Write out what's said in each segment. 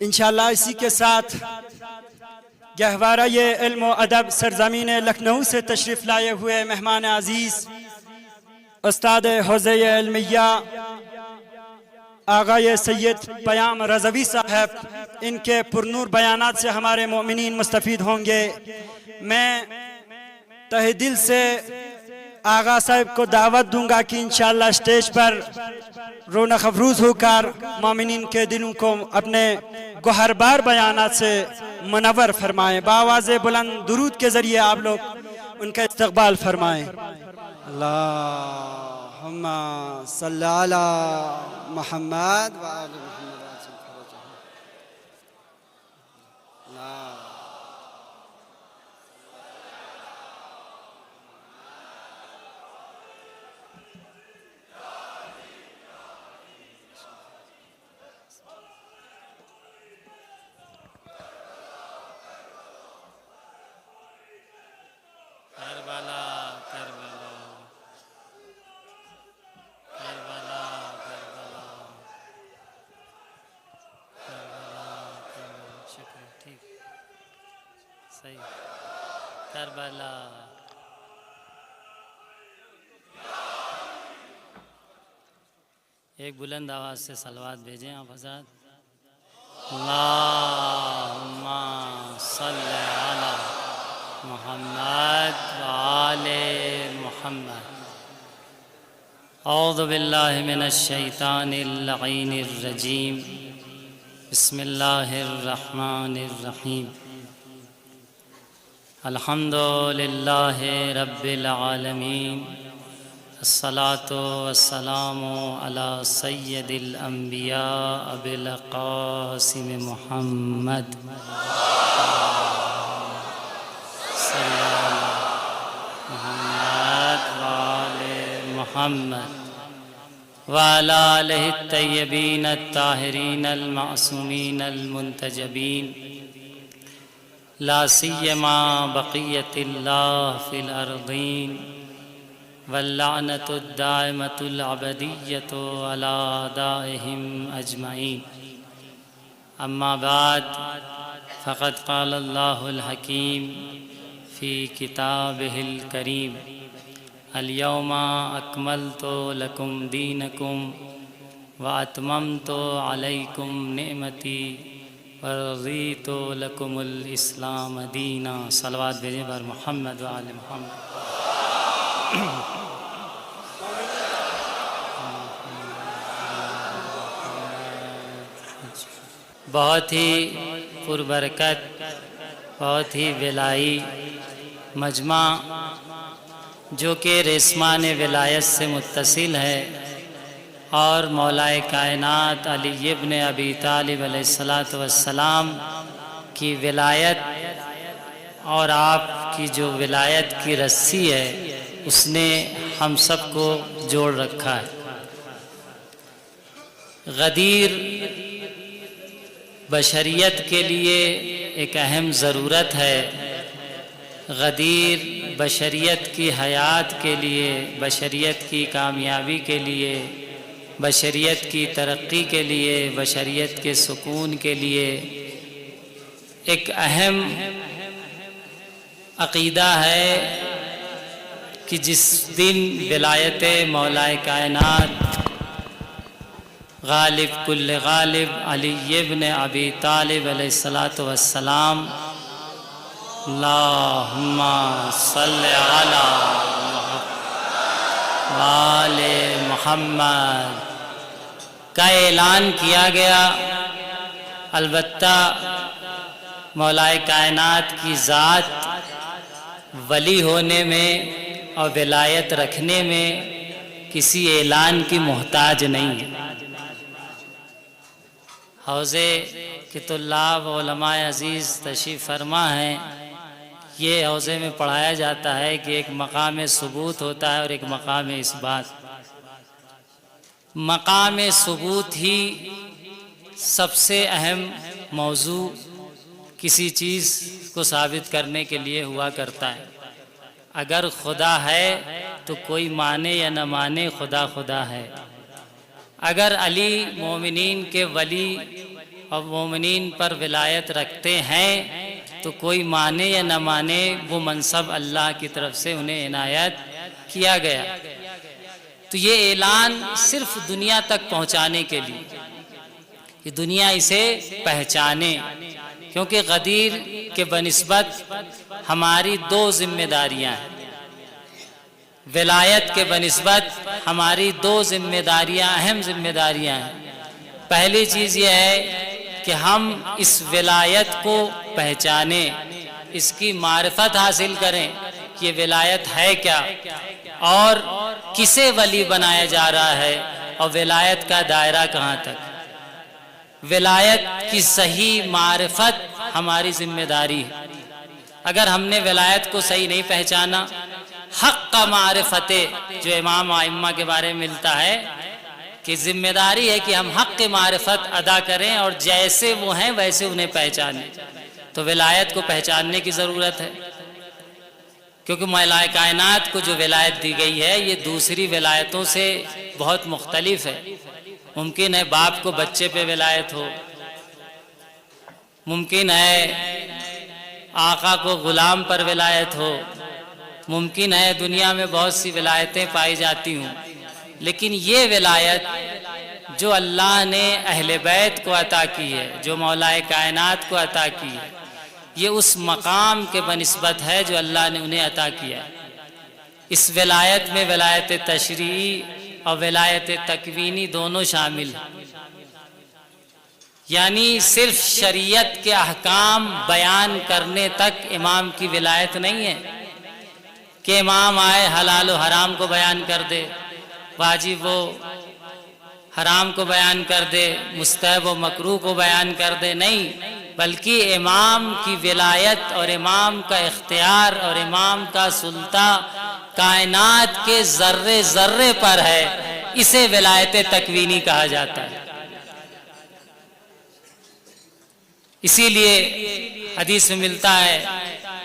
انشاءاللہ اسی کے ساتھ گہوارہ یہ علم و ادب سرزمین لکھنؤ سے تشریف لائے ہوئے مہمان عزیز استاد حوزہ علمیہ آغا سید پیام رضوی صاحب، ان کے پرنور بیانات سے ہمارے مومنین مستفید ہوں گے۔ میں تہ دل سے آغا صاحب کو دعوت دوں گا کہ انشاءاللہ اسٹیج پر رونق افروز ہو کر مومنین کے دلوں کو اپنے گوہربار بیانات سے منور فرمائیں۔ بآواز بلند درود کے ذریعے آپ لوگ ان کا استقبال فرمائیں۔ اللہم صلی علی محمد وآل محمد۔ کربلا ایک بلند آواز سے صلوات بھیجیں آپ حضرات۔ اللہم صلی علی محمد وآل محمد۔ اعوذ باللہ من الشیطان اللعین الرجیم، بسم اللہ الرحمن الرحیم۔ الحمد للہ رب العالمین، الصلاة والسلام علی سید الانبیاء ابی القاسم محمد صلی اللہ محمد وآل محمد وعلی آلہ الطیبین الطاہرین المعصومین المنتجبین، لا سیما بقیت اللہ فی الارضین، واللعنۃ الدائمۃ الابدیۃ علی اعدائہم اجمعین۔ اما بعد، فقد قال اللہ الحکیم فی کتابہ الکریم، الیوم اکملت لکم دینکم واتممت علیکم نعمتی ورضیت لکم الاسلام دینا۔ صلوات بھیجیں بر محمد و آل محمد۔ بہت ہی پربرکت، بہت ہی ولائی مجمع جو کہ ریسمان ولایت سے متصل ہے، اور مولا کائنات علی ابن ابی طالب علیہ السلام کی ولایت اور آپ کی جو ولایت کی رسی ہے اس نے ہم سب کو جوڑ رکھا ہے۔ غدیر بشریت کے لیے ایک اہم ضرورت ہے، غدیر بشریت کی حیات کے لیے، بشریت کی کامیابی کے لیے، بشریت کی ترقی کے لیے، بشریت کے سکون کے لیے ایک اہم عقیدہ ہے کہ جس دن ولایت مولا کائنات غالب کل غالب علی ابن ابی طالب علیہ السلام، اللہم صلی علی وآل محمد کا اعلان کیا گیا۔ البتہ مولا کائنات کی ذات ولی ہونے میں اور ولایت رکھنے میں کسی اعلان کی محتاج نہیں ہے۔ حوزے کے طلاب علماء عزیز تشریف فرما ہیں، یہ حوزے میں پڑھایا جاتا ہے کہ ایک مقام ثبوت ہوتا ہے اور ایک مقام اثبات۔ مقام ثبوت ہی سب سے اہم موضوع کسی چیز کو ثابت کرنے کے لیے ہوا کرتا ہے۔ اگر خدا ہے تو کوئی مانے یا نہ مانے، خدا خدا ہے۔ اگر علی مومنین کے ولی اور مومنین پر ولایت رکھتے ہیں تو کوئی مانے یا نہ مانے وہ منصب اللہ کی طرف سے انہیں عنایت کیا گیا۔ تو یہ اعلان صرف دنیا تک پہنچانے کے لیے کہ دنیا اسے پہچانے، کیونکہ غدیر کے بنسبت ہماری دو ذمہ داریاں ہیں، ولایت کے بنسبت ہماری دو ذمہ داریاں، اہم ذمہ داریاں ہیں۔ پہلی چیز یہ ہے کہ ہم اس ولایت کو پہچانیں، اس کی معرفت حاصل کریں کہ یہ ولایت ہے کیا اور کسے ولی بنایا جا رہا ہے اور ولایت کا دائرہ کہاں تک۔ ولایت کی صحیح معرفت ہماری ذمہ داری ہے۔ اگر ہم نے ولایت کو صحیح نہیں پہچانا، حق کا معرفت جو امام ائمہ کے بارے میں ملتا ہے کہ ذمہ داری ہے کہ ہم حق کی معرفت ادا کریں اور جیسے وہ ہیں ویسے انہیں پہچانیں، تو ولایت کو پہچاننے کی ضرورت ہے، کیونکہ مولا کائنات کو جو ولایت دی گئی ہے یہ دوسری ولایتوں سے بہت مختلف ہے۔ ممکن ہے باپ کو بچے پہ ولایت ہو، ممکن ہے آقا کو غلام پر ولایت ہو، ممکن ہے دنیا میں بہت سی ولایتیں پائی جاتی ہوں، لیکن یہ ولایت جو اللہ نے اہل بیت کو عطا کی ہے، جو مولا کائنات کو عطا کی ہے، یہ اس مقام کے بنسبت ہے جو اللہ نے انہیں عطا کیا ہے۔ اس ولایت میں ولایت تشریعی اور ولایت تکوینی دونوں شامل ہیں، یعنی صرف شریعت کے احکام بیان کرنے تک امام کی ولایت نہیں ہے کہ امام آئے حلال و حرام کو بیان کر دے، واجب و حرام کو بیان کر دے، مستحب و مکروہ کو بیان کر دے، نہیں، بلکہ امام کی ولایت اور امام کا اختیار اور امام کا سلطہ کائنات کے ذرے ذرے پر ہے، اسے ولایت تکوینی کہا جاتا ہے۔ اسی لیے حدیث میں ملتا ہے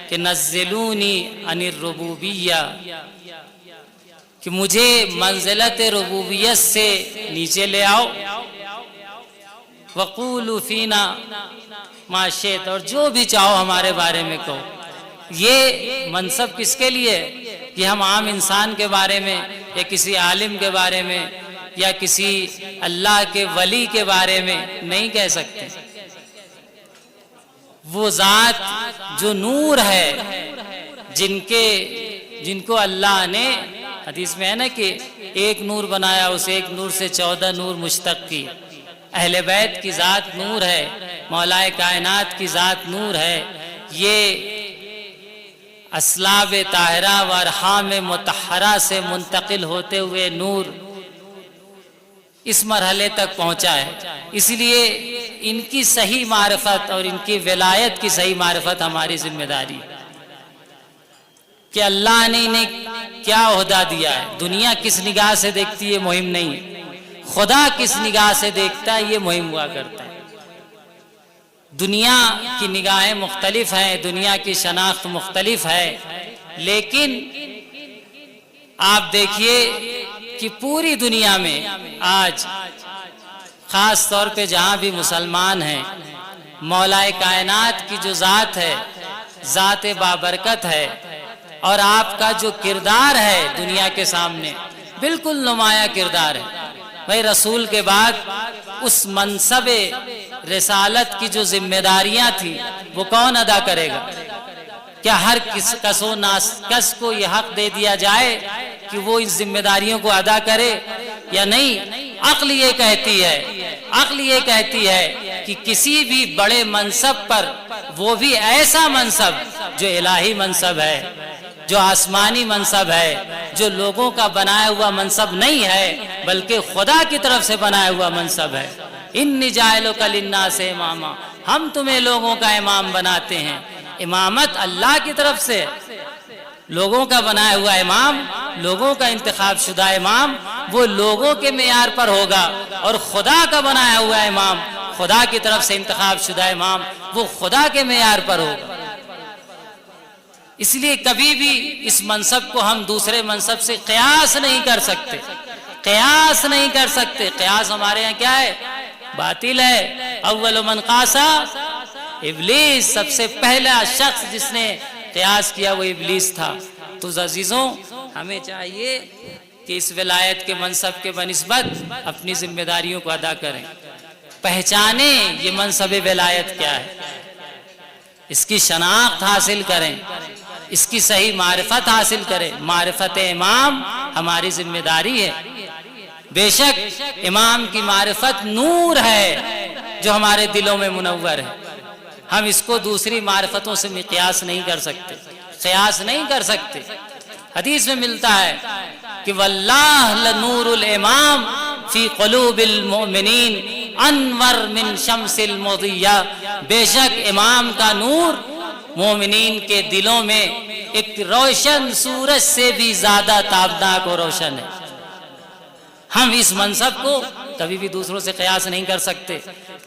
کہ نزلونی عن الربوبیہ، کہ مجھے منزلت ربوبیت سے نیچے لے آؤ، وقولوا فینا ما شئت، اور جو بھی چاہو ہمارے بارے میں کہو۔ یہ منصب کس کے لیے؟ یہ ہم عام انسان کے بارے میں یا کسی عالم کے بارے میں یا کسی اللہ کے ولی کے بارے میں نہیں کہہ سکتے۔ وہ ذات جو نور ہے، جن کو اللہ نے، حدیث میں ہے نا کہ ایک نور بنایا، اس ایک نور سے 14 نور مشتق کی۔ اہل بیت کی ذات نور ہے، مولا کائنات کی ذات نور ہے۔ یہ اسلاب طاہرہ و ارحام مطہرہ سے منتقل ہوتے ہوئے نور اس مرحلے تک پہنچا ہے۔ اس لیے ان کی صحیح معرفت اور ان کی ولایت کی صحیح معرفت ہماری ذمہ داری ہے کہ اللہ نے انہیں کیا عہدہ دیا ہے۔ دنیا کس نگاہ سے دیکھتی ہے یہ مہم نہیں ہے، خدا کس نگاہ سے دیکھتا ہے یہ مہم ہوا کرتا ہے۔ دنیا کی نگاہیں مختلف ہیں، دنیا کی شناخت مختلف ہے، لیکن آپ دیکھیے کہ پوری دنیا میں آج خاص طور پہ جہاں بھی مسلمان ہیں، مولا کائنات کی جو ذات ہے، ذات بابرکت ہے، اور آپ کا جو کردار ہے دنیا کے سامنے بالکل نمایاں کردار ہے۔ بھائی رسول کے بعد اس منصب رسالت کی جو ذمہ داریاں تھیں وہ کون ادا کرے گا؟ کیا ہر کس و ناکس کو یہ حق دے دیا جائے کہ وہ اس ذمہ داریوں کو ادا کرے یا نہیں؟ عقل یہ کہتی ہے کہ کسی بھی بڑے منصب پر، وہ بھی ایسا منصب جو الہی منصب ہے، جو آسمانی منصب ہے، جو لوگوں کا بنایا ہوا منصب نہیں ہے بلکہ خدا کی طرف سے بنایا ہوا منصب ہے۔ انی جاعلک للناس اماما، ہم تمہیں لوگوں کا امام بناتے ہیں۔ امامت اللہ کی طرف سے، لوگوں کا بنایا ہوا امام، لوگوں کا انتخاب شدہ امام، وہ لوگوں کے معیار پر ہوگا، اور خدا کا بنایا ہوا امام، خدا کی طرف سے انتخاب شدہ امام، وہ خدا کے معیار پر ہوگا۔ اس لیے کبھی بھی اس منصب کو ہم دوسرے منصب سے قیاس نہیں کر سکتے، قیاس نہیں کر سکتے۔ قیاس ہمارے ہاں کیا ہے؟ باطل ہے. اول من قاسا ابلیس، سب سے پہلا شخص جس نے قیاس کیا وہ ابلیس تھا. تو عزیزوں ہمیں چاہیے کہ اس ولایت کے منصب کے بنسبت اپنی ذمہ داریوں کو ادا کریں، پہچانیں یہ منصب ولایت کیا ہے، اس کی شناخت حاصل کریں، اس کی صحیح معرفت حاصل کریں. معرفت امام ہماری ذمہ داری ہے. بے شک امام کی معرفت نور ہے جو ہمارے دلوں میں منور ہے. ہم اس کو دوسری معرفتوں سے مقیاس نہیں کر سکتے، قیاس نہیں کر سکتے. حدیث میں ملتا ہے کہ واللہ لنور الامام فی قلوب المؤمنین انور من شمس المضیہ. بے شک امام کا نور مومنین کے دلوں میں ایک روشن سورج سے بھی زیادہ تابناک اور روشن ہے. ہم اس منصب کو کبھی بھی دوسروں سے قیاس نہیں کر سکتے.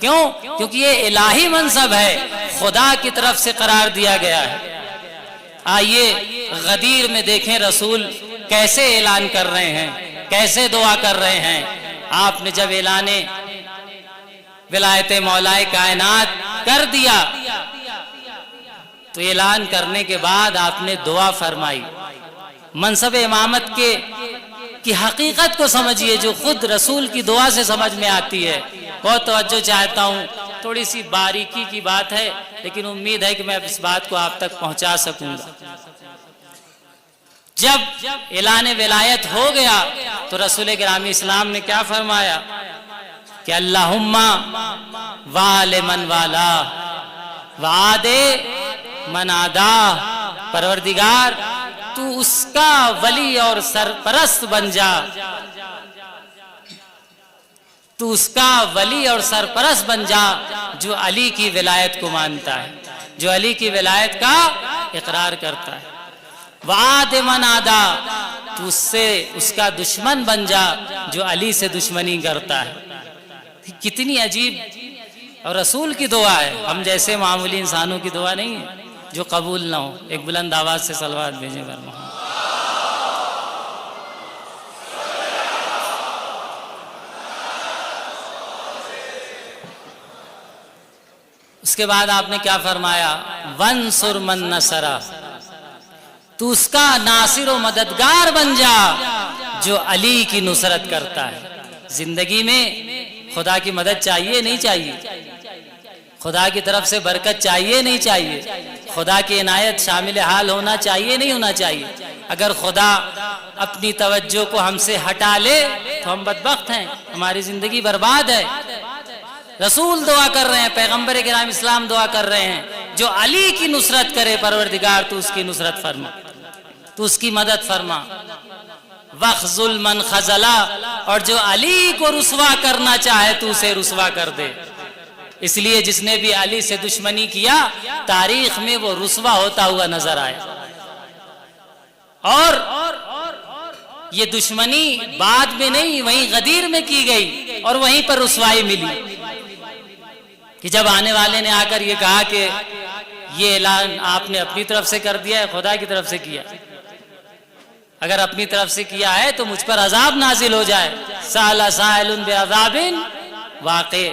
کیوں؟ کیونکہ یہ الہی منصب ہے، خدا کی طرف سے قرار دیا گیا ہے. آئیے غدیر میں دیکھیں رسول کیسے اعلان کر رہے ہیں، کیسے دعا کر رہے ہیں. آپ نے جب اعلان ولایت مولائے کائنات کر دیا تو اعلان کرنے کے بعد آپ نے دعا فرمائی. منصب امامت کی حقیقت کو سمجھیے جو خود رسول کی دعا سے سمجھ میں آتی ہے. بہت توجہ چاہتا ہوں، تھوڑی سی باریکی کی بات ہے لیکن امید ہے کہ میں اس بات کو آپ تک پہنچا سکوں گا. جب اعلان ولایت ہو گیا تو رسول گرامی اسلام نے کیا فرمایا کہ اللہم وال من والا وعاد من عادا. پروردگار تو اس کا ولی اور سرپرست بن جا، تو اس کا ولی اور سرپرست بن جا جو علی کی ولایت کو مانتا ہے، جو علی کی ولایت کا اقرار کرتا ہے. وعاد من عادا، تو اس کا دشمن بن جا جو علی سے دشمنی کرتا ہے. کتنی عجیب اور رسول کی دعا ہے، ہم جیسے معمولی انسانوں کی دعا نہیں ہے جو قبول نہ ہو. ایک بلند آواز سے صلوات بھیجیں بر محمد. اس کے بعد آپ نے کیا فرمایا؟ وَانْصُرْ مَن نَصَرَ، تو اس کا ناصر و مددگار بن جا جو علی کی نصرت کرتا ہے. زندگی میں خدا کی مدد چاہیے نہیں چاہیے؟ خدا کی طرف سے برکت چاہیے نہیں چاہیے؟ خدا کی عنایت شامل حال ہونا چاہیے نہیں ہونا چاہیے؟ اگر خدا اپنی توجہ کو ہم سے ہٹا لے تو ہم بدبخت ہیں، ہماری زندگی برباد ہے. رسول دعا کر رہے ہیں، پیغمبر کرام اسلام دعا کر رہے ہیں جو علی کی نصرت کرے، پروردگار تو اس کی نصرت فرما، تو اس کی مدد فرما. وَخْذُلْ مَنْ خَزَلَا، اور جو علی کو رسوا کرنا چاہے تو اسے رسوا کر دے. اس لیے جس نے بھی علی سے دشمنی کیا تاریخ میں وہ رسوا ہوتا ہوا نظر آئے. اور یہ دشمنی بعد میں نہیں، وہیں غدیر میں کی گئی اور وہیں پر رسوائی ملی کہ جب آنے والے نے آ کر یہ کہا کہ یہ اعلان آپ نے اپنی طرف سے کر دیا ہے، خدا کی طرف سے کیا. اگر اپنی طرف سے کیا ہے تو مجھ پر عذاب نازل ہو جائے. سأل سائل بعذاب واقع،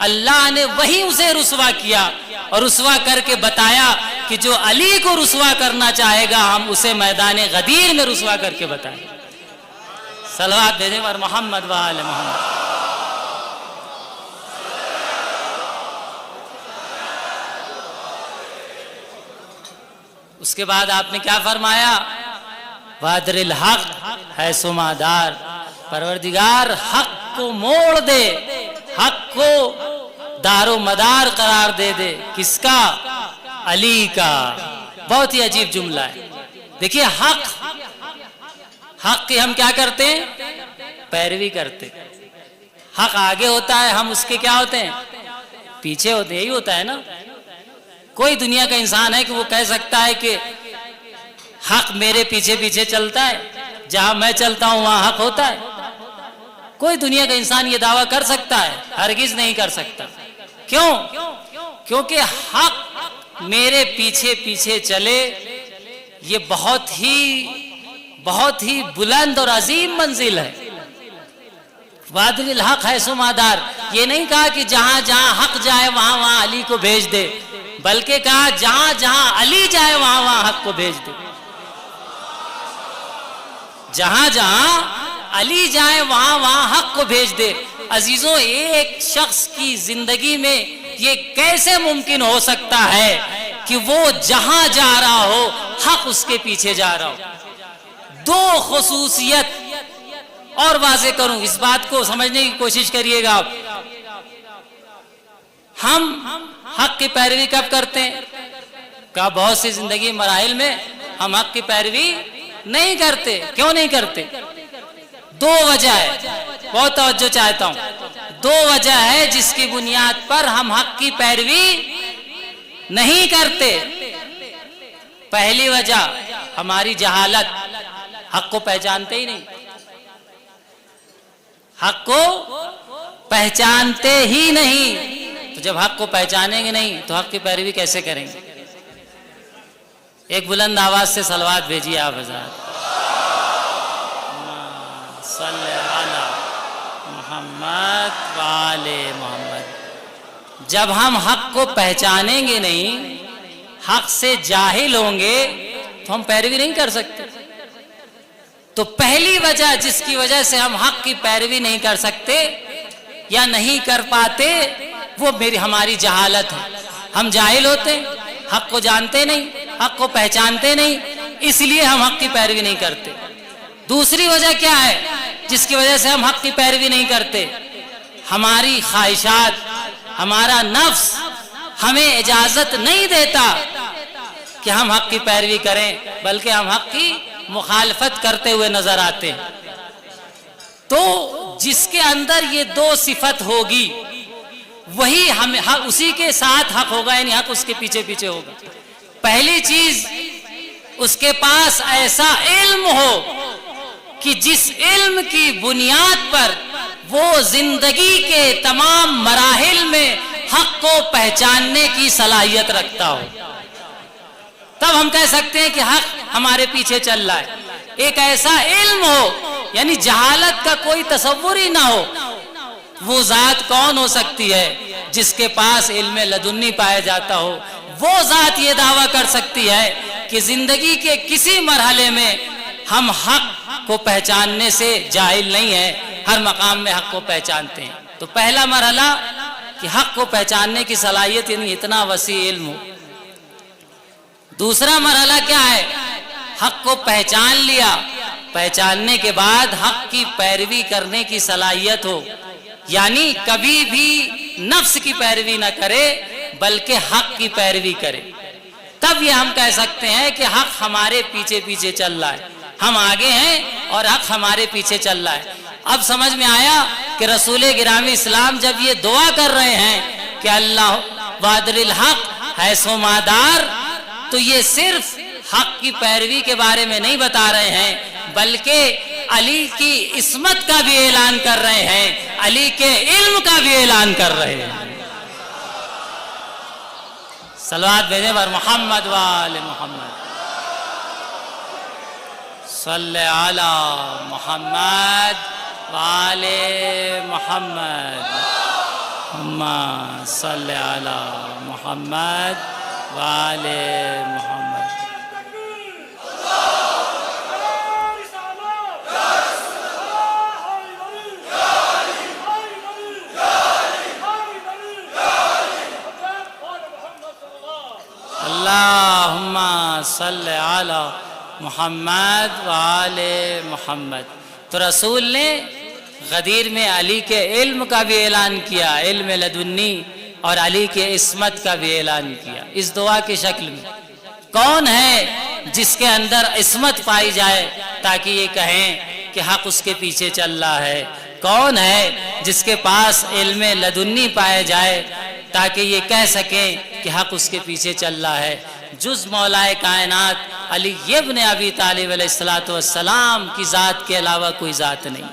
اللہ نے وہی اسے رسوا کیا اور رسوا کر کے بتایا کہ جو علی کو رسوا کرنا چاہے گا ہم اسے میدان غدیر میں رسوا کر کے بتائیں. صلوات بھیجیں پر محمد و آل محمد. اس کے بعد آپ نے کیا فرمایا؟ وادر الحق حیث ما دار، پروردگار حق کو موڑ دے، حق کو دار و مدار قرار دے دے. کس کا؟ علی کا. بہت ہی عجیب جملہ ہے. دیکھیے حق کی ہم کیا کرتے ہیں؟ پیروی کرتے. حق آگے ہوتا ہے، ہم اس کے کیا ہوتے ہیں؟ پیچھے ہوتے. یہی ہوتا ہے نا. کوئی دنیا کا انسان ہے کہ وہ کہہ سکتا ہے کہ حق میرے پیچھے پیچھے چلتا ہے، جہاں میں چلتا ہوں وہاں حق ہوتا ہے؟ کوئی دنیا کا انسان یہ دعویٰ کر سکتا ہے؟ ہرگز نہیں کر سکتا. کیوں؟ کیونکہ حق میرے پیچھے پیچھے چلے یہ بہت ہی بلند اور عظیم منزل ہے. وادر الحق حیث ما دار، یہ نہیں کہا کہ جہاں جہاں حق جائے وہاں وہاں علی کو بھیج دے، بلکہ کہا جہاں جہاں علی جائے وہاں وہاں حق کو بھیج دے۔ جہاں جہاں علی جائے وہاں وہاں حق کو بھیج دے۔ عزیزوں، ایک شخص کی زندگی میں یہ کیسے ممکن ہو سکتا ہے کہ وہ جہاں جا رہا ہو حق اس کے پیچھے جا رہا ہو؟ دو خصوصیت اور واضح کروں، اس بات کو سمجھنے کی کوشش کریے گا آپ۔ ہم حق کی پیروی کب کرتے ہیں؟ کہا بہت سی زندگی مراحل میں ہم حق کی پیروی نہیں کرتے۔ کیوں نہیں کرتے؟ دو وجہ ہے، بہت توجہ چاہتا ہوں۔ دو وجہ ہے جس کی بنیاد پر ہم حق کی پیروی نہیں کرتے۔ پہلی وجہ ہماری جہالت، حق کو پہچانتے ہی نہیں، حق کو پہچانتے ہی نہیں۔ تو جب حق کو پہچانیں گے نہیں تو حق کی پیروی کیسے کریں گے؟ ایک بلند آواز سے صلوات بھیجیے آپ حضرات۔ صلی علی محمد وآلِ محمد۔ جب ہم حق کو پہچانیں گے نہیں، حق سے جاہل ہوں گے تو ہم پیروی نہیں کر سکتے۔ تو پہلی وجہ جس کی وجہ سے ہم حق کی پیروی نہیں کر سکتے یا نہیں کر پاتے وہ ہماری جہالت ہے۔ ہم جاہل ہوتے ہیں، حق کو جانتے نہیں، حق کو پہچانتے نہیں، اس لیے ہم حق کی پیروی نہیں کرتے۔ دوسری وجہ کیا ہے جس کی وجہ سے ہم حق کی پیروی نہیں کرتے؟ ہماری خواہشات، ہمارا نفس ہمیں اجازت نہیں دیتا کہ ہم حق کی پیروی کریں، بلکہ ہم حق کی مخالفت کرتے ہوئے نظر آتے ہیں۔ تو جس کے اندر یہ دو صفت ہوگی وہی اسی کے ساتھ حق ہوگا، یعنی حق اس کے پیچھے پیچھے ہوگا۔ پہلی چیز، اس کے پاس ایسا علم ہو کہ جس علم کی بنیاد پر وہ زندگی کے تمام مراحل میں حق کو پہچاننے کی صلاحیت رکھتا ہو، تب ہم کہہ سکتے ہیں کہ حق ہمارے پیچھے چل رہا ہے۔ ایک ایسا علم ہو، یعنی جہالت کا کوئی تصور ہی نہ ہو۔ وہ ذات کون ہو سکتی ہے جس کے پاس علم لدنی پایا جاتا ہو؟ وہ ذات یہ دعویٰ کر سکتی ہے کہ زندگی کے کسی مرحلے میں ہم حق کو پہچاننے سے جاہل نہیں ہیں، ہر مقام میں حق کو پہچانتے ہیں۔ تو پہلا مرحلہ کہ حق کو پہچاننے کی صلاحیت، یعنی اتنا وسیع علم ہو۔ دوسرا مرحلہ کیا ہے؟ حق کو پہچان لیا، پہچاننے کے بعد حق کی پیروی کرنے کی صلاحیت ہو، یعنی کبھی بھی نفس کی پیروی نہ کرے بلکہ حق کی پیروی کرے۔ تب یہ ہم کہہ سکتے ہیں کہ حق ہمارے پیچھے پیچھے چل رہا ہے، ہم آگے ہیں اور حق ہمارے پیچھے چل رہا ہے۔ اب سمجھ میں آیا کہ رسول گرامی اسلام جب یہ دعا کر رہے ہیں کہ اللہ وادر الحق حیث مادار، تو یہ صرف حق کی پیروی کے بارے میں نہیں بتا رہے ہیں بلکہ علی کی عصمت کا بھی اعلان کر رہے ہیں، علی کے علم کا بھی اعلان کر رہے ہیں۔ صلوات بھیجیں بر محمد وآل محمد۔ صلی علی محمد وآل محمد۔ اللہم صلی علی محمد وآل محمد۔ اللہم صلی علی محمد وآل محمد۔ تو رسول نے غدیر میں علی کے علم کا بھی اعلان کیا، علم لدنی، اور علی کے عصمت کا بھی اعلان کیا اس دعا کی شکل میں۔ کون ہے جس کے اندر عصمت پائی جائے تاکہ یہ کہیں کہ حق اس کے پیچھے چل رہا ہے؟ کون ہے جس کے پاس علم لدنی پائے جائے تاکہ یہ کہہ سکیں کہ حق اس کے پیچھے چل رہا ہے؟ جز مولا کائنات علی ابن ابی طالب علیہ السلام کی ذات کے علاوہ کوئی ذات نہیں۔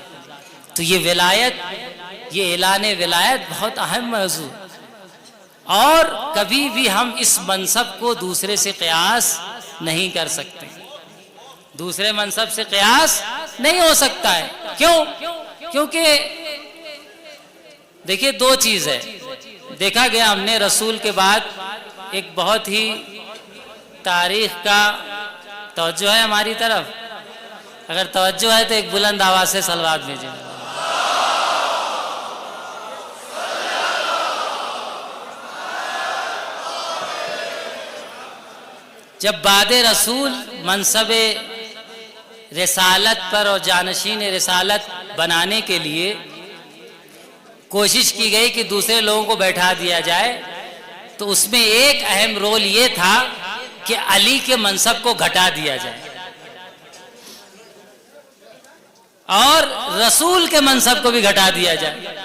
تو یہ ولایت، یہ اعلان ولایت بہت اہم موضوع، اور کبھی بھی ہم اس منصب کو دوسرے سے قیاس نہیں کر سکتے، دوسرے منصب سے قیاس نہیں ہو سکتا ہے۔ کیوں؟ کیونکہ دیکھیے دو چیز ہے، دیکھا گیا ہم نے رسول کے بعد ایک بہت ہی تاریخ کا توجہ ہے ہماری طرف، اگر توجہ ہے تو ایک بلند آواز سے صلوات بھیجیں۔ جب بعد رسول منصب رسالت پر اور جانشین رسالت بنانے کے لیے کوشش کی گئی کہ دوسرے لوگوں کو بیٹھا دیا جائے، تو اس میں ایک اہم رول یہ تھا کہ علی کے منصب کو گھٹا دیا جائے اور رسول کے منصب کو بھی گھٹا دیا جائے،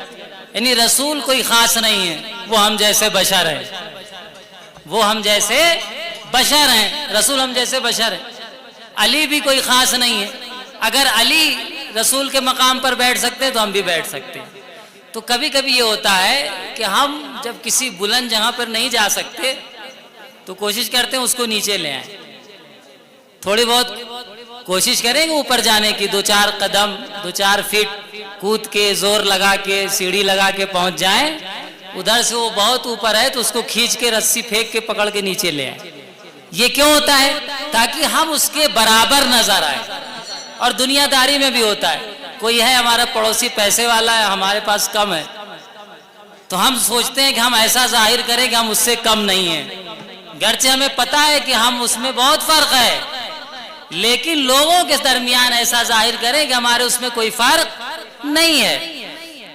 یعنی رسول کوئی خاص نہیں ہے، وہ ہم جیسے بشر ہیں، وہ ہم جیسے بشر ہیں، رسول ہم جیسے بشر ہیں۔ علی بھی کوئی خاص نہیں ہے، اگر علی رسول کے مقام پر بیٹھ سکتے تو ہم بھی بیٹھ سکتے ہیں۔ تو کبھی کبھی یہ ہوتا ہے کہ ہم جب کسی بلند جگہ پر نہیں جا سکتے تو کوشش کرتے ہیں اس کو نیچے لے آئیں، تھوڑی بہت کوشش کریں گے اوپر جانے کی، 2-4 قدم 2-4 فٹ کود کے زور لگا کے سیڑھی لگا کے پہنچ جائیں، ادھر سے وہ بہت اوپر ہے تو اس کو کھینچ کے رسی پھینک کے پکڑ کے نیچے لے آئیں۔ یہ کیوں ہوتا ہے؟ تاکہ ہم اس کے برابر نظر آئیں۔ اور دنیا داری میں بھی ہوتا ہے، کوئی ہے ہمارا پڑوسی پیسے والا ہے، ہمارے پاس کم ہے، تو ہم سوچتے ہیں کہ ہم ایسا ظاہر کریں کہ ہم اس سے کم نہیں ہیں، گرچہ ہمیں پتہ ہے کہ ہم اس میں بہت فرق ہے، لیکن لوگوں کے درمیان ایسا ظاہر کریں کہ ہمارے اس میں کوئی فرق نہیں ہے۔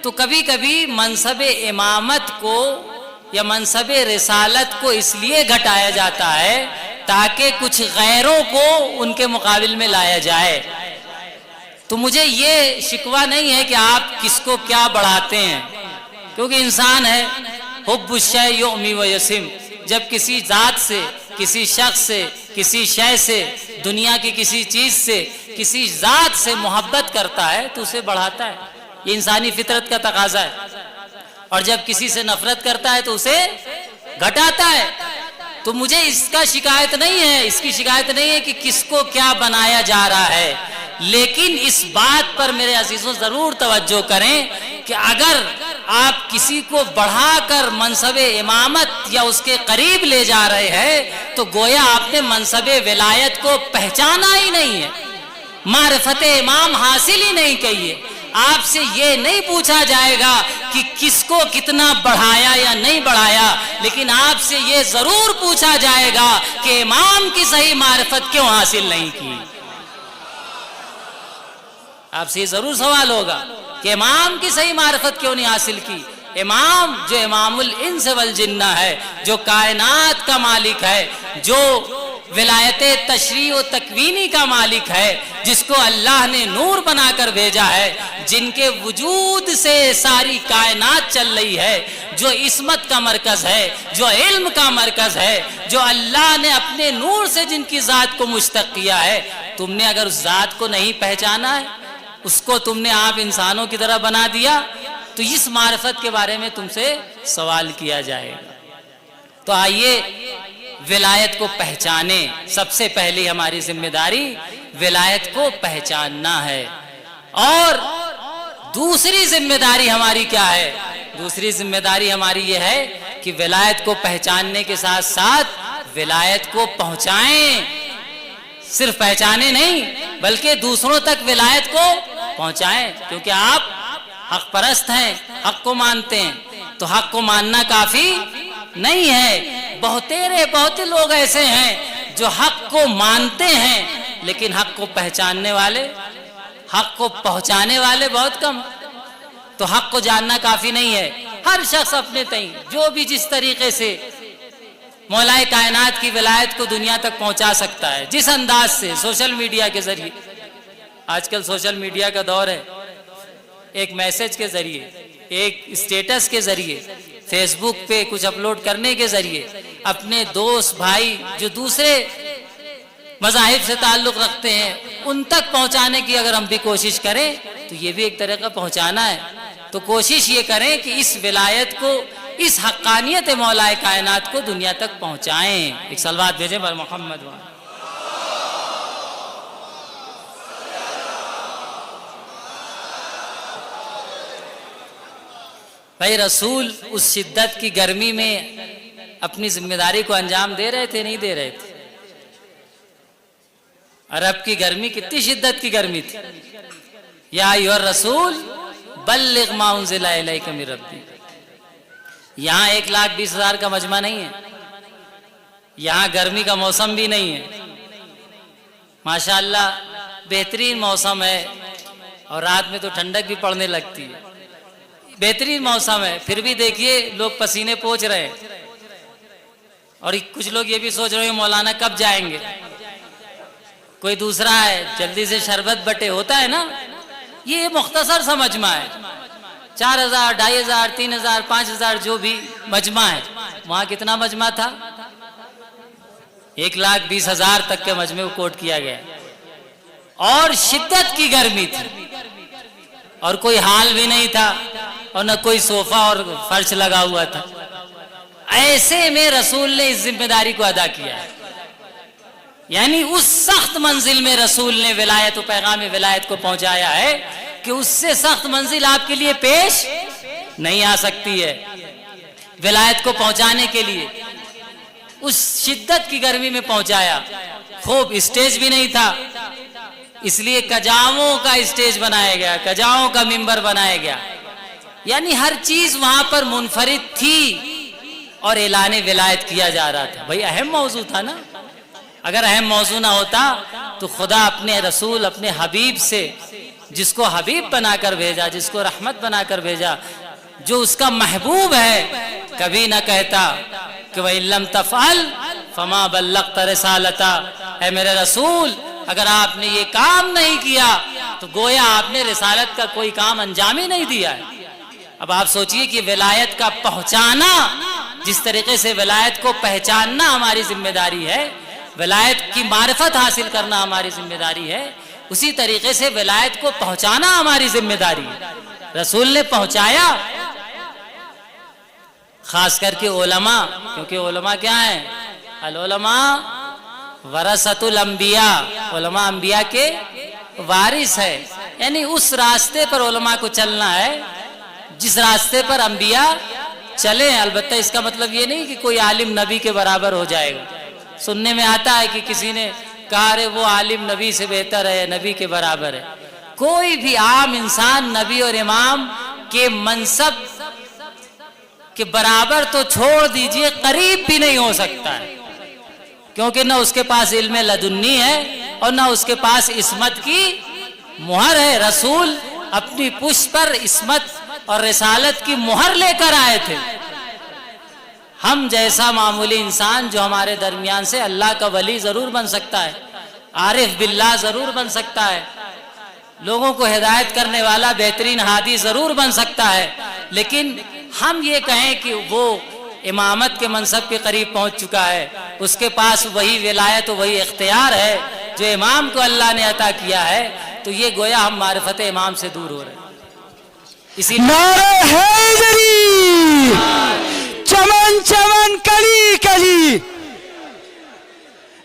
تو کبھی کبھی منصب امامت کو یا منصب رسالت کو اس لیے گھٹایا جاتا ہے تاکہ کچھ غیروں کو ان کے مقابل میں لایا جائے۔ تو مجھے یہ شکوہ نہیں ہے کہ آپ کس کو کیا بڑھاتے ہیں، کیونکہ انسان ہے، حب الشیء یعمی و یسم، جب کسی ذات سے، کسی شخص سے، کسی شے سے، دنیا کی کسی چیز سے، کسی ذات سے محبت کرتا ہے تو اسے بڑھاتا ہے، یہ انسانی فطرت کا تقاضا ہے، اور جب کسی سے نفرت کرتا ہے تو اسے گھٹاتا ہے۔ تو مجھے اس کا شکایت نہیں ہے، اس کی شکایت نہیں ہے کہ کس کو کیا بنایا جا رہا ہے، لیکن اس بات پر میرے عزیزوں ضرور توجہ کریں کہ اگر آپ کسی کو بڑھا کر منصب امامت یا اس کے قریب لے جا رہے ہیں تو گویا آپ نے منصب ولایت کو پہچانا ہی نہیں ہے، معرفت امام حاصل ہی نہیں کی ہے۔ آپ سے یہ نہیں پوچھا جائے گا کہ کس کو کتنا بڑھایا یا نہیں بڑھایا، لیکن آپ سے یہ ضرور پوچھا جائے گا کہ امام کی صحیح معرفت کیوں حاصل نہیں کی۔ آپ سے یہ ضرور سوال ہوگا کہ امام کی صحیح معرفت کیوں نہیں حاصل کی۔ امام جو امام الانس والجنہ ہے، جو کائنات کا مالک ہے، جو ولایت تشریع و تکوینی کا مالک ہے، جس کو اللہ نے نور بنا کر بھیجا ہے، جن کے وجود سے ساری کائنات چل رہی ہے، جو عصمت کا مرکز ہے، جو علم کا مرکز ہے، جو اللہ نے اپنے نور سے جن کی ذات کو مشتق کیا ہے، تم نے اگر اس ذات کو نہیں پہچانا ہے، اس کو تم نے آپ انسانوں کی طرح بنا دیا، تو اس معرفت کے بارے میں تم سے سوال کیا جائے گا۔ تو آئیے ولایت کو پہچانے، سب سے پہلی ہماری ذمہ داری ولایت کو پہچاننا ہے۔ اور دوسری ذمہ داری ہماری کیا ہے؟ دوسری ذمہ داری ہماری یہ ہے کہ ولایت کو پہچاننے کے ساتھ ساتھ ولایت کو پہنچائیں، صرف پہچانے نہیں بلکہ دوسروں تک ولایت کو پہنچائیں، کیونکہ آپ حق پرست ہیں، حق کو مانتے ہیں، تو حق کو ماننا کافی نہیں ہے۔ بہت لوگ ایسے ہیں جو حق کو مانتے ہیں لیکن حق کو پہچاننے والے، حق کو پہنچانے والے بہت کم۔ تو حق کو جاننا کافی نہیں ہے، ہر شخص اپنے تئیں جو بھی جس طریقے سے مولا کائنات کی ولایت کو دنیا تک پہنچا سکتا ہے، جس انداز سے، سوشل میڈیا کے ذریعے، آج کل سوشل میڈیا کا دور ہے، ایک میسج کے ذریعے، ایک اسٹیٹس کے ذریعے، فیس بک پہ کچھ اپلوڈ کرنے کے ذریعے اپنے دوست بھائی جو دوسرے مذاہب سے تعلق رکھتے ہیں ان تک پہنچانے کی اگر ہم بھی کوشش کریں تو یہ بھی ایک طرح کا پہنچانا ہے۔ تو کوشش یہ کریں کہ اس ولایت کو، اس حقانیت مولا کائنات کو دنیا تک پہنچائیں۔ ایک صلوات بھیجیں بر محمد وعلیہ۔ بھائی رسول اس شدت کی گرمی میں اپنی ذمہ داری کو انجام دے رہے تھے نہیں دے رہے تھے؟ عرب کی گرمی کتنی شدت کی گرمی تھی. یا ایھا الرسول بلغ ما انزل الیک من ربک. یہاں 1,20,000 کا مجمع نہیں ہے، یہاں گرمی کا موسم بھی نہیں ہے. ماشاءاللہ بہترین موسم ہے، اور رات میں تو ٹھنڈک بھی پڑنے لگتی ہے. بہترین موسم ہے، پھر بھی دیکھیے لوگ پسینے پوچھ رہے ہیں. اور کچھ لوگ یہ بھی سوچ رہے ہیں مولانا کب جائیں گے. کوئی دوسرا ہے جلدی سے شربت بٹے، ہوتا ہے نا. یہ مختصر سا مجمع ہے، 4,000 2,500 3,000 5,000 جو بھی مجمع ہے. وہاں کتنا مجمع تھا؟ 1,20,000 تک کے مجمع کو کوٹ کیا گیا، اور شدت کی گرمی تھی، اور کوئی حال بھی نہیں تھا، اور نہ کوئی صوفہ اور فرش لگا ہوا تھا. ایسے میں رسول نے اس ذمہ داری کو ادا کیا ہے. یعنی اس سخت منزل میں رسول نے ولایت و پیغام ولایت کو پہنچایا ہے کہ اس سے سخت منزل آپ کے لیے پیش نہیں آ سکتی ہے. ولایت کو پہنچانے کے لیے اس شدت کی گرمی میں پہنچایا. خوب اسٹیج بھی نہیں تھا، اس لیے کجاووں کا اسٹیج بنایا گیا، کجاووں کا ممبر بنایا گیا. یعنی ہر چیز وہاں پر منفرد تھی، اور اعلان ولایت کیا جا رہا تھا. بھئی اہم موضوع تھا نا. اگر اہم موضوع نہ ہوتا تو خدا اپنے رسول اپنے حبیب سے، جس کو حبیب بنا کر بھیجا، جس کو رحمت بنا کر بھیجا، جو اس کا محبوب ہے، کبھی نہ کہتا کہ وَإِن لَّمْ تَفْعَلْ فَمَا بَلَّغْتَ رِسَالَتَهُ. اے میرے رسول اگر آپ نے یہ کام نہیں کیا تو گویا آپ نے رسالت کا کوئی کام انجام ہی نہیں دیا ہے. اب آپ سوچئے کہ ولایت کا پہنچانا، جس طریقے سے ولایت کو پہچاننا ہماری ذمہ داری ہے، ولایت کی معرفت حاصل کرنا ہماری ذمہ داری ہے، اسی طریقے سے ولایت کو پہنچانا ہماری ذمہ داری ہے. رسول نے پہنچایا. خاص کر کے علماء، کیونکہ علماء کیا ہیں؟ العلماء ورثۃ الانبیاء. علماء انبیاء کے وارث ہے. یعنی اس راستے پر علماء کو چلنا ہے جس راستے پر انبیاء چلیں. البتہ اس کا مطلب یہ نہیں کہ کوئی عالم نبی کے برابر ہو جائے گا. سننے میں آتا ہے کہ کسی نے کہا رہے وہ عالم نبی سے بہتر ہے، نبی کے برابر ہے. کوئی بھی عام انسان نبی اور امام کے منصب کے برابر تو چھوڑ دیجئے، قریب بھی نہیں ہو سکتا ہے. کیونکہ نہ اس کے پاس علم لدنی ہے، اور نہ اس کے پاس عصمت کی مہر ہے. رسول اپنی پشت پر عصمت اور رسالت کی مہر لے کر آئے تھے. ہم جیسا معمولی انسان جو ہمارے درمیان سے اللہ کا ولی ضرور بن سکتا ہے، عارف باللہ ضرور بن سکتا ہے، لوگوں کو ہدایت کرنے والا بہترین ہادی ضرور بن سکتا ہے، لیکن ہم یہ کہیں کہ وہ امامت کے منصب کے قریب پہنچ چکا ہے، اس کے پاس وہی ولایت و وہی اختیار ہے جو امام کو اللہ نے عطا کیا ہے، تو یہ گویا ہم معرفت امام سے دور ہو رہے ہیں. اسی نعرہ حیدری، چمن چمن کلی کلی،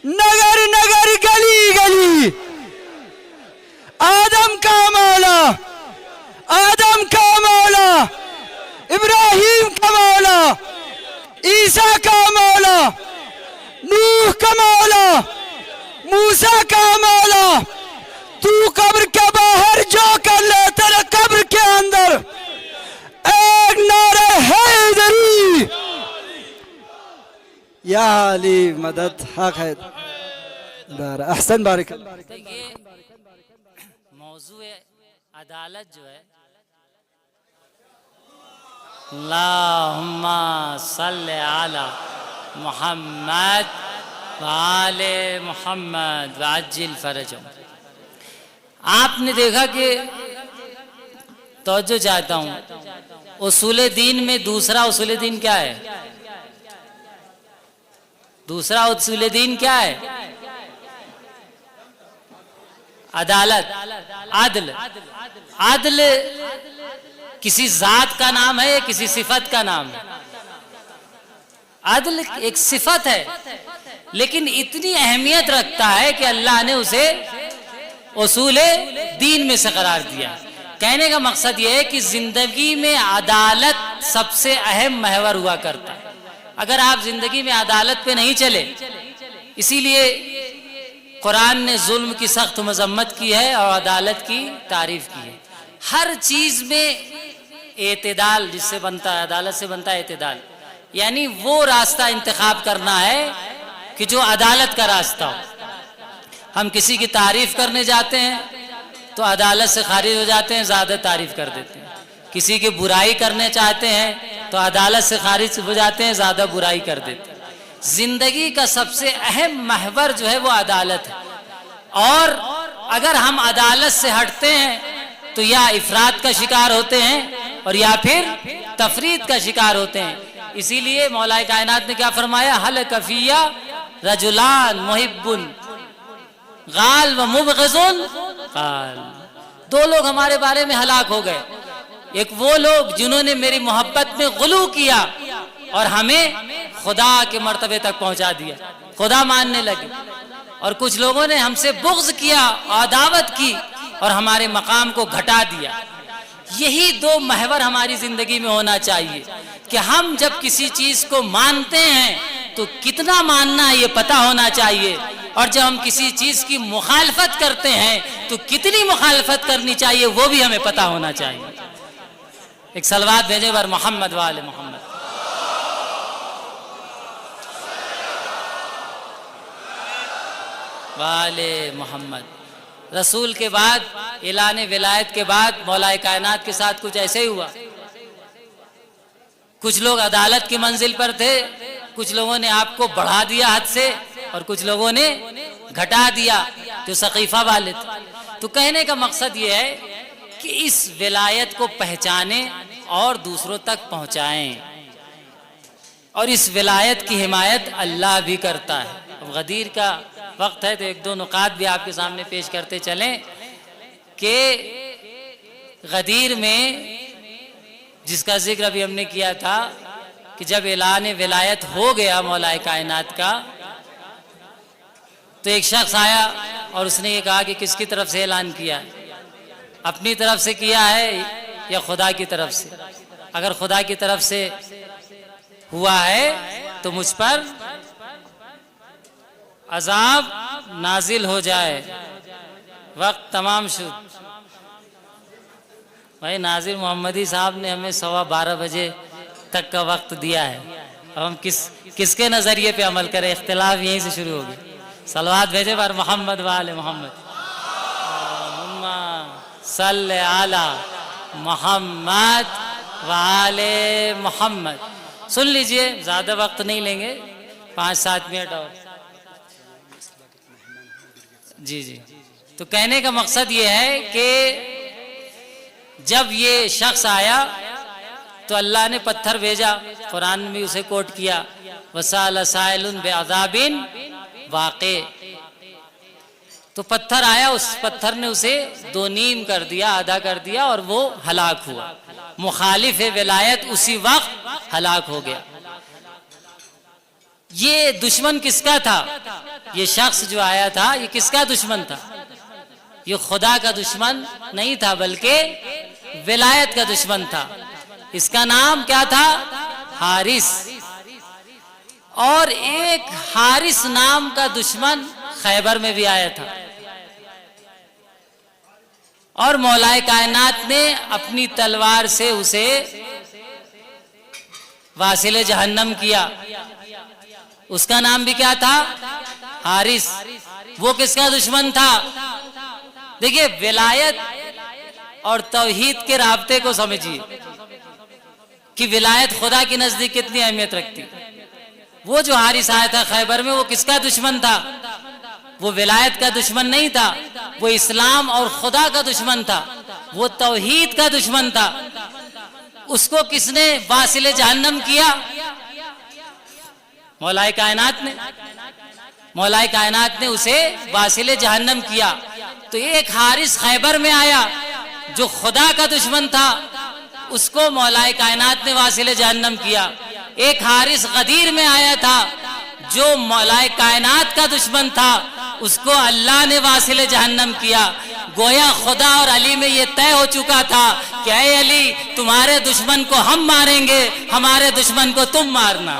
نگر نگر گلی گلی، آدم کا مولا، آدم کا مولا، ابراہیم کا مولا، عیسیٰ کا مولا، نوح کا مولا، موسیٰ کا مولا. تو قبر کے باہر جو کر لے تیرے قبر کے اندر ایک نعرہ حیدری. یا علی مدد حق ہے. احسن بارک اللہ. یہ موضوع عدالت جو ہے، اللہم صلی علی محمد وآل محمد وعجل فرجهم. آپ نے دیکھا کہ توجہ چاہتا ہوں، اصول دین میں دوسرا اصول دین کیا ہے؟ دوسرا اصول دین کیا ہے؟ عدالت، عدل. عدل کسی ذات کا نام ہے یا کسی صفت کا نام ہے؟ عدل ایک صفت ہے، لیکن اتنی اہمیت رکھتا ہے کہ اللہ نے اسے اصول دین میں سے قرار دیا. کہنے کا مقصد یہ ہے کہ زندگی میں عدالت سب سے اہم محور ہوا کرتا ہے۔ اگر آپ زندگی میں عدالت پہ نہیں چلے، اسی لیے قرآن نے ظلم کی سخت مذمت کی ہے اور عدالت کی تعریف کی ہے۔ ہر چیز میں اعتدال جس سے بنتا ہے، عدالت سے بنتا ہے اعتدال، یعنی وہ راستہ انتخاب کرنا ہے کہ جو عدالت کا راستہ ہو۔ ہم کسی کی تعریف کرنے جاتے ہیں تو عدالت سے خارج ہو جاتے ہیں، زیادہ تعریف کر دیتے ہیں۔ کسی کی برائی کرنے چاہتے ہیں تو عدالت سے خارج ہو جاتے ہیں، زیادہ برائی کر دیتے ہیں۔ زندگی کا سب سے اہم محور جو ہے وہ عدالت ہے، اور اگر ہم عدالت سے ہٹتے ہیں تو یا افراط کا شکار ہوتے ہیں اور یا پھر تفرید کا شکار ہوتے ہیں۔ اسی لیے مولا کائنات نے کیا فرمایا؟ ہلک فیہ رجلان محب غال و مبغض قال۔ دو لوگ ہمارے بارے میں ہلاک ہو گئے، ایک وہ لوگ جنہوں نے میری محبت میں غلو کیا اور ہمیں خدا کے مرتبے تک پہنچا دیا، خدا ماننے لگے، اور کچھ لوگوں نے ہم سے بغض کیا، عداوت کی اور ہمارے مقام کو گھٹا دیا۔ یہی دو محور ہماری زندگی میں ہونا چاہیے کہ ہم جب کسی چیز کو مانتے ہیں تو کتنا ماننا ہے یہ پتہ ہونا چاہیے، اور جب ہم کسی چیز کی مخالفت کرتے ہیں تو کتنی مخالفت کرنی چاہیے وہ بھی ہمیں پتہ ہونا چاہیے۔ ایک صلوات بھیجے بر محمد وآل محمد۔ وآل محمد۔ رسول کے بعد، اعلان ولایت کے بعد مولا کائنات کے ساتھ کچھ ایسے ہی ہوا۔ کچھ لوگ عدالت کی منزل پر تھے، کچھ لوگوں نے آپ کو بڑھا دیا حد سے اور کچھ لوگوں نے گھٹا دیا، جو سقیفہ والے تھے۔ تو کہنے کا مقصد یہ ہے کہ اس ولایت کو پہچانیں اور دوسروں تک پہنچائیں، اور اس ولایت کی حمایت اللہ بھی کرتا ہے۔ اب غدیر کا وقت ہے تو ایک دو نکات بھی آپ کے سامنے پیش کرتے چلیں کہ غدیر میں جس کا ذکر ابھی ہم نے کیا تھا کہ جب اعلان ولایت ہو گیا مولا کائنات کا تو ایک شخص آیا اور اس نے یہ کہا کہ کس کی طرف سے اعلان کیا ہے، اپنی طرف سے کیا ہے یا خدا کی طرف سے؟ اگر خدا کی طرف سے ہوا ہے تو مجھ پر عذاب نازل ہو جائے۔ وقت تمام شد۔ بھائی ناظر محمدی صاحب نے ہمیں 12:15 بجے تک کا وقت دیا ہے، اب ہم کس کے نظریے پہ عمل کریں؟ اختلاف یہیں سے شروع ہوگی۔ صلوات بھیجے بر محمد وآل محمد۔ اللہم صلی علی محمد وآل محمد۔ سن لیجئے، زیادہ وقت نہیں لیں گے، 5-7 منٹ اور۔ جی تو کہنے کا مقصد یہ ہے کہ جب یہ شخص آیا تو اللہ نے پتھر بھیجا، قرآن میں اسے کوٹ کیا، وَسَأَلَ سَائِلٌ بِعَذَابٍ واقع۔ تو پتھر آیا، اس پتھر نے اسے 2 کر دیا، آدھا کر دیا، اور وہ ہلاک ہوا۔ مخالف ولایت اسی وقت ہلاک ہو گیا۔ یہ دشمن کس کا تھا؟ یہ شخص جو آیا تھا یہ کس کا دشمن تھا؟ یہ خدا کا دشمن نہیں تھا بلکہ ولایت کا دشمن تھا۔ اس کا نام کیا تھا؟ حارث۔ اور ایک حارث نام کا دشمن خیبر میں بھی آیا تھا، اور مولا کائنات نے اپنی تلوار سے اسے واصل جہنم کیا۔ اس کا نام بھی کیا تھا؟ حارث۔ وہ کس کا دشمن تھا؟ دیکھیے ولایت اور توحید کے رابطے کو سمجھیے کہ ولایت خدا کے نزدیک کتنی اہمیت رکھتی۔ وہ جو حارث آیا تھا خیبر میں، وہ کس کا دشمن تھا؟ وہ ولایت کا دشمن نہیں تھا، وہ اسلام اور خدا کا دشمن تھا، وہ توحید کا دشمن تھا۔ اس کو کس نے واصل جہنم کیا؟ مولا کائنات نے۔ مولا کائنات نے اسے واصل جہنم کیا۔ تو ایک حارث خیبر میں آیا جو خدا کا دشمن تھا، اس کو مولا کائنات نے واصل جہنم کیا۔ ایک حارث غدیر میں آیا تھا جو مولا کائنات کا دشمن تھا، اس کو اللہ نے واصل جہنم کیا۔ گویا خدا اور علی میں یہ طے ہو چکا تھا کہ اے علی تمہارے دشمن کو ہم ماریں گے، ہمارے دشمن کو تم مارنا۔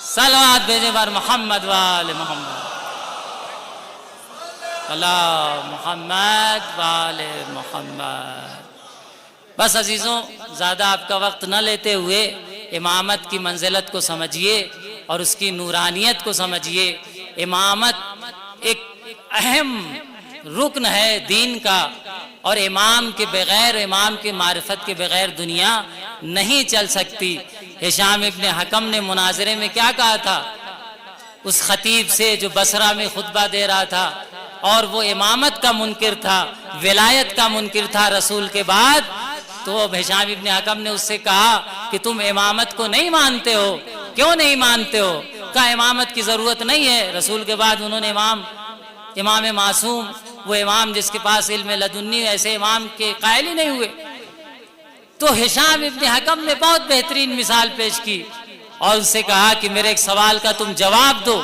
صلوات بھیجے بار محمد وآل محمد، اللہ محمد وآل محمد۔ بس عزیزوں، زیادہ آپ کا وقت نہ لیتے ہوئے امامت کی منزلت کو سمجھیے اور اس کی نورانیت کو سمجھیے۔ امامت ایک اہم رکن ہے دین کا، اور امام کے بغیر، امام کے معرفت کے بغیر دنیا نہیں چل سکتی۔ ہشام ابن حکم نے مناظرے میں کیا کہا تھا اس خطیب سے جو بصرہ میں خطبہ دے رہا تھا، اور وہ امامت کا منکر تھا، ولایت کا منکر تھا رسول کے بعد؟ تو ہشام ابن حکم نے اس سے کہا کہ تم امامت کو نہیں مانتے ہو، کیوں نہیں مانتے ہو؟ کہا امامت کی ضرورت نہیں ہے۔ رسول کے بعد انہوں نے امام معصوم، وہ امام جس کے پاس علم لدنی، ایسے امام کے قائل ہی نہیں ہوئے۔ تو ہشام ابن حکم نے بہت بہترین مثال پیش کی اور اس سے کہا کہ میرے ایک سوال کا تم جواب دو۔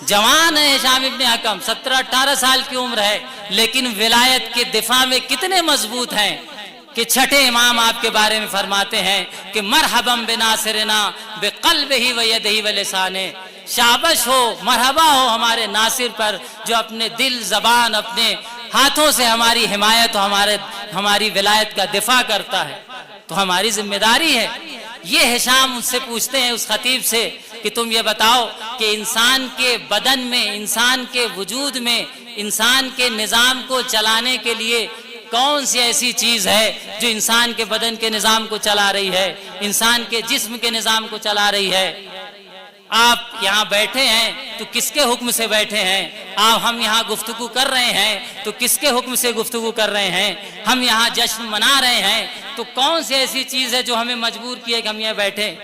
جوان ہے ہشام ابن حکم، 17-18 سال کی عمر ہے، لیکن ولایت کے دفاع میں کتنے مضبوط ہیں کہ چھٹے امام آپ کے بارے میں فرماتے ہیں کہ مرحباً بناصرنا بقلبہ ویدہ ولسانہ، شابش ہو، مرحبا ہو ہمارے ناصر پر جو اپنے دل، زبان، اپنے ہاتھوں سے ہماری حمایت و ہماری ولایت کا دفاع کرتا ہے۔ تو ہماری ذمہ داری ہے۔ یہ ہشام ان سے پوچھتے ہیں اس خطیب سے کہ تم یہ بتاؤ کہ انسان کے بدن میں، انسان کے وجود میں، انسان کے نظام کو چلانے کے لیے کون سی ایسی چیز ہے جو انسان کے بدن کے نظام کو چلا رہی ہے، انسان کے جسم کے نظام کو چلا رہی ہے؟ آپ یہاں بیٹھے ہیں تو کس کے حکم سے بیٹھے ہیں؟ ہم یہاں گفتگو کر رہے ہیں تو کس کے حکم سے گفتگو کر رہے ہیں؟ ہم یہاں جشن منا رہے ہیں تو کون سی ایسی چیز ہے جو ہمیں مجبور کیے کہ ہم یہاں بیٹھیں؟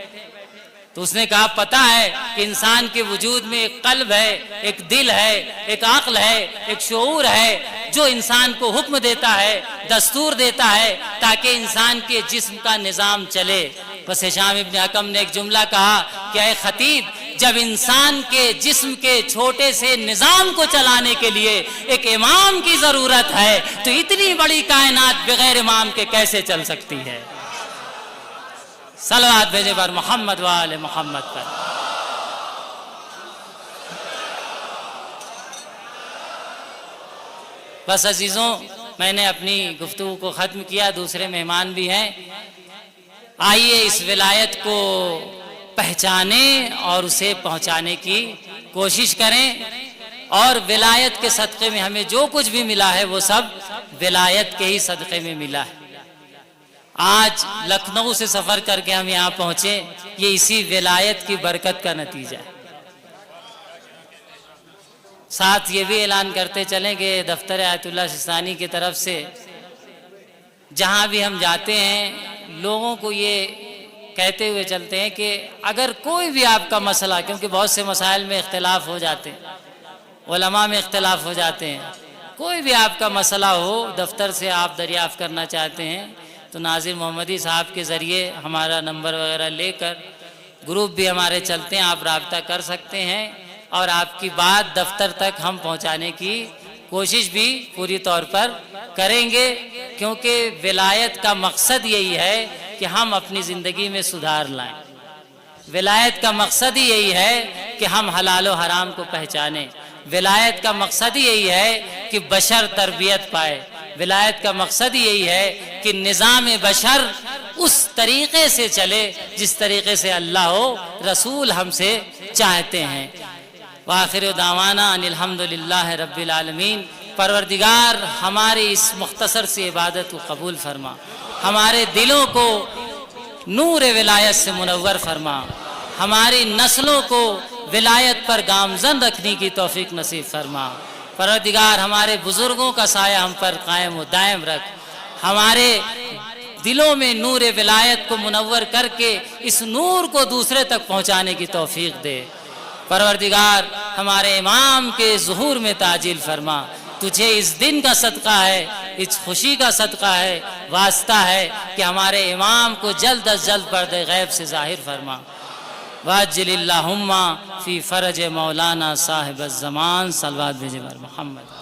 تو اس نے کہا پتہ ہے کہ انسان کے وجود میں ایک قلب ہے، ایک دل ہے، ایک عقل ہے، ایک شعور ہے جو انسان کو حکم دیتا ہے، دستور دیتا ہے تاکہ انسان کے جسم کا نظام چلے۔ بس ہشام ابن حکم نے ایک جملہ کہا کہ اے خطیب، جب انسان کے جسم کے چھوٹے سے نظام کو چلانے کے لیے ایک امام کی ضرورت ہے تو اتنی بڑی کائنات بغیر امام کے کیسے چل سکتی ہے؟ صلوات بھیجے بر محمد وآل محمد پر۔ بس عزیزوں، میں نے اپنی گفتگو کو ختم کیا، دوسرے مہمان بھی ہیں۔ آئیے اس ولایت کو پہچانیں اور اسے پہنچانے کی کوشش کریں، اور ولایت کے صدقے میں ہمیں جو کچھ بھی ملا ہے وہ سب ولایت کے ہی صدقے میں ملا ہے۔ آج لکھنؤ سے سفر کر کے ہم یہاں پہنچے، یہ اسی ولایت کی برکت کا نتیجہ ہے۔ ساتھ یہ بھی اعلان کرتے چلیں کہ دفتر آیت اللہ سستانی کی طرف سے جہاں بھی ہم جاتے ہیں لوگوں کو یہ کہتے ہوئے چلتے ہیں کہ اگر کوئی بھی آپ کا مسئلہ، کیونکہ بہت سے مسائل میں اختلاف ہو جاتے ہیں، علماء میں اختلاف ہو جاتے ہیں، کوئی بھی آپ کا مسئلہ ہو دفتر سے آپ دریافت کرنا چاہتے ہیں تو ناظر محمدی صاحب کے ذریعے ہمارا نمبر وغیرہ لے کر، گروپ بھی ہمارے چلتے ہیں، آپ رابطہ کر سکتے ہیں اور آپ کی بات دفتر تک ہم پہنچانے کی کوشش بھی پوری طور پر کریں گے، کیونکہ ولایت کا مقصد یہی ہے کہ ہم اپنی زندگی میں سدھار لائیں۔ ولایت کا مقصد ہی یہی ہے کہ ہم حلال و حرام کو پہچانیں۔ ولایت کا مقصد ہی یہی ہے کہ بشر تربیت پائے۔ ولایت کا مقصد ہی یہی ہے کہ نظام بشر اس طریقے سے چلے جس طریقے سے اللہ و رسول ہم سے چاہتے ہیں۔ وآخر دعوانا ان الحمدللہ رب العالمین۔ پروردگار ہماری اس مختصر سی عبادت کو قبول فرما، ہمارے دلوں کو نور ولایت سے منور فرما، ہماری نسلوں کو ولایت پر گامزن رکھنے کی توفیق نصیب فرما۔ پروردگار ہمارے بزرگوں کا سایہ ہم پر قائم و دائم رکھ، ہمارے دلوں میں نور ولایت کو منور کر کے اس نور کو دوسرے تک پہنچانے کی توفیق دے۔ پروردگار ہمارے امام کے ظہور میں تعجیل فرما، تجھے اس دن کا صدقہ ہے، اس خوشی کا صدقہ ہے، واسطہ ہے کہ ہمارے امام کو جلد از جلد پردہ غیب سے ظاہر فرما۔ واجل اللہم فی فرج مولانا صاحب الزمان صلوات بھیجے بر محمد